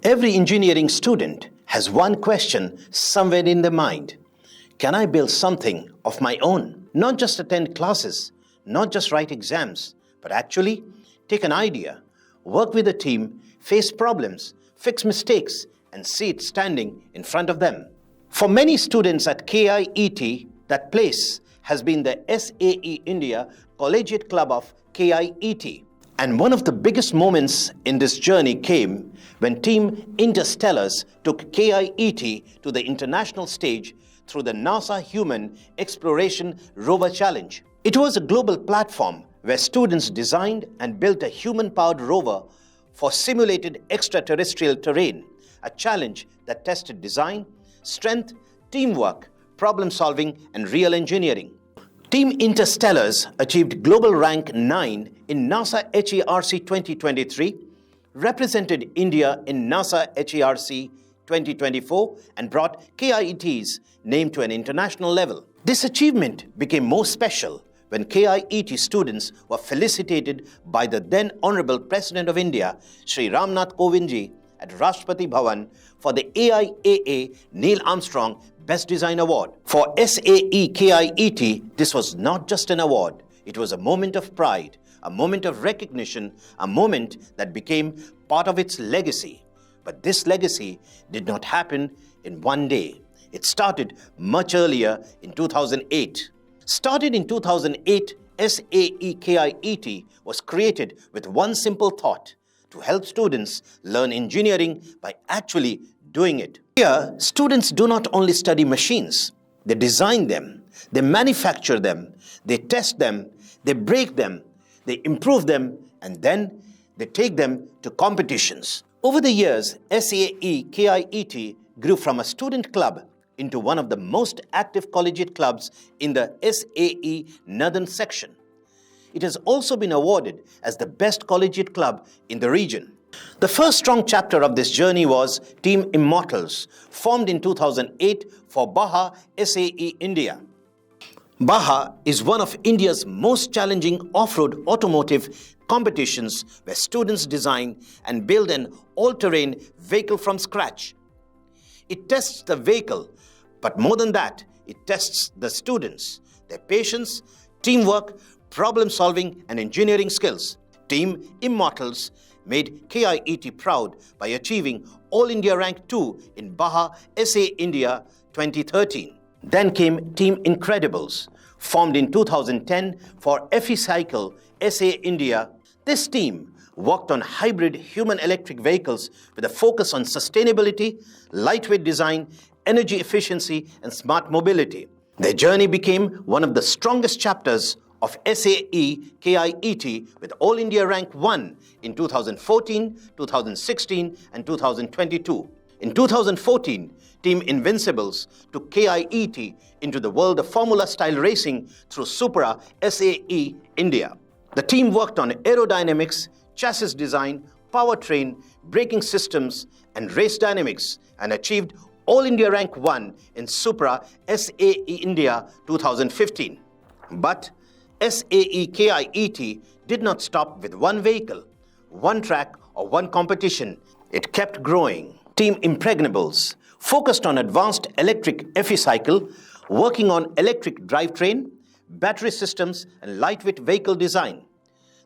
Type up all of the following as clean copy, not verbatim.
Every engineering student has one question somewhere in their mind. Can I build something of my own? Not just attend classes, not just write exams, but actually take an idea, work with a team, face problems, fix mistakes, and see it standing in front of them. For many students at KIET, that place has been the SAE India Collegiate Club of KIET. And one of the biggest moments in this journey came when Team Interstellars took KIET to the international stage through the NASA Human Exploration Rover Challenge. It was a global platform where students designed and built a human-powered rover for simulated extraterrestrial terrain, a challenge that tested design, strength, teamwork, problem-solving, and real engineering. Team Interstellars achieved global rank 9 in NASA HERC 2023, represented India in NASA HERC 2024, and brought KIET's name to an international level. This achievement became more special when KIET students were felicitated by the then Honorable President of India, Shri Ramnath Kovind at Rashtrapati Bhavan for the AIAA Neil Armstrong Best Design Award. For SAE-KIET, this was not just an award. It was a moment of pride, a moment of recognition, a moment that became part of its legacy. But this legacy did not happen in one day. It started much earlier in 2008. Started in 2008, SAE-KIET was created with one simple thought: to help students learn engineering by actually doing it. Here, students do not only study machines, they design them, they manufacture them, they test them, they break them, they improve them, and then they take them to competitions. Over the years, SAE-KIET grew from a student club into one of the most active collegiate clubs in the SAE Northern section. It has also been awarded as the best collegiate club in the region. The first strong chapter of this journey was Team Immortals, formed in 2008 for BAJA SAE India. BAJA is one of India's most challenging off-road automotive competitions where students design and build an all-terrain vehicle from scratch. It tests the vehicle, but more than that, it tests the students, their patience, teamwork, problem-solving, and engineering skills. Team Immortals made KIET proud by achieving All India Rank 2 in BAJA SAE India 2013. Then came Team Incredibles, formed in 2010 for Efficycle SAE India. This team worked on hybrid human-electric vehicles with a focus on sustainability, lightweight design, energy efficiency, and smart mobility. Their journey became one of the strongest chapters of SAE-KIET with All India Rank 1 in 2014, 2016, and 2022. In 2014, Team Invincibles took KIET into the world of Formula-style racing through SUPRA SAE India. The team worked on aerodynamics, chassis design, powertrain, braking systems, and race dynamics, and achieved All India Rank 1 in SUPRA SAE India 2015. But SAE-KIET did not stop with one vehicle, one track, or one competition. It kept growing. Team Impregnables focused on advanced electric Efficycle, working on electric drivetrain, battery systems, and lightweight vehicle design.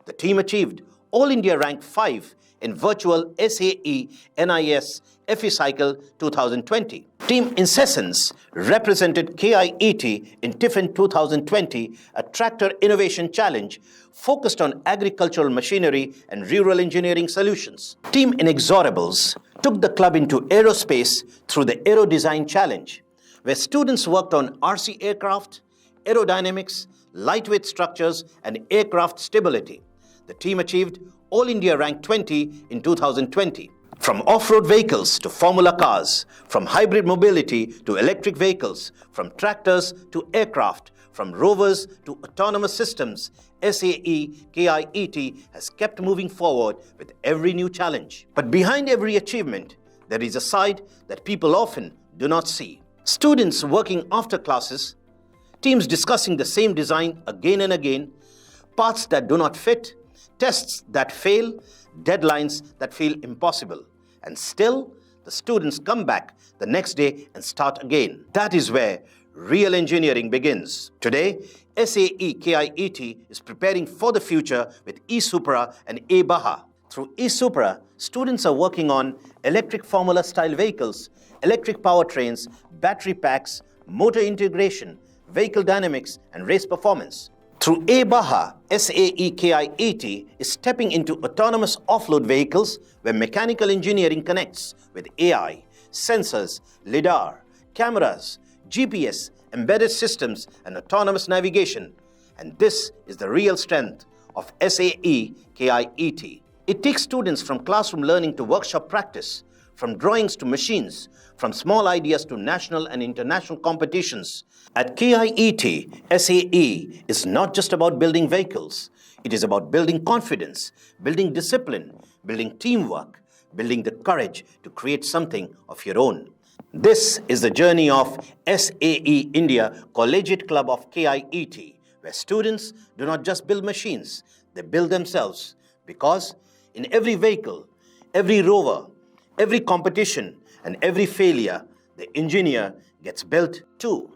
The team achieved All India Rank 5 in Virtual SAE NIS Efficycle 2020. Team Incessants represented KIET in TIFAN 2020, a tractor innovation challenge focused on agricultural machinery and rural engineering solutions. Team Inexorables took the club into aerospace through the Aero Design challenge, where students worked on RC aircraft, aerodynamics, lightweight structures, and aircraft stability. The team achieved All India Rank 20 in 2020. From off-road vehicles to formula cars, from hybrid mobility to electric vehicles, from tractors to aircraft, from rovers to autonomous systems, SAE-KIET has kept moving forward with every new challenge. But behind every achievement, there is a side that people often do not see. Students working after classes, teams discussing the same design again and again, parts that do not fit, tests that fail, deadlines that feel impossible. and still the students come back the next day and start again. That is where real engineering begins. Today, SAE-KIET is preparing for the future with eSupra and 𝗕𝗏𝗏. Through eSupra, students are working on electric formula-style vehicles, electric powertrains, battery packs, motor integration, vehicle dynamics, and race performance. Through 𝗕𝗏𝗏, SAE-KIET is stepping into autonomous offload vehicles where mechanical engineering connects with AI, sensors, LiDAR, cameras, GPS, embedded systems, and autonomous navigation. And this is the real strength of SAE-KIET. It takes students from classroom learning to workshop practice, from drawings to machines, from small ideas to national and international competitions. At KIET, SAE is not just about building vehicles. It is about building confidence, building discipline, building teamwork, building the courage to create something of your own. This is the journey of SAE India Collegiate Club of KIET, where students do not just build machines, they build themselves. Because in every vehicle, every rover, every competition, and every failure, the engineer gets built too.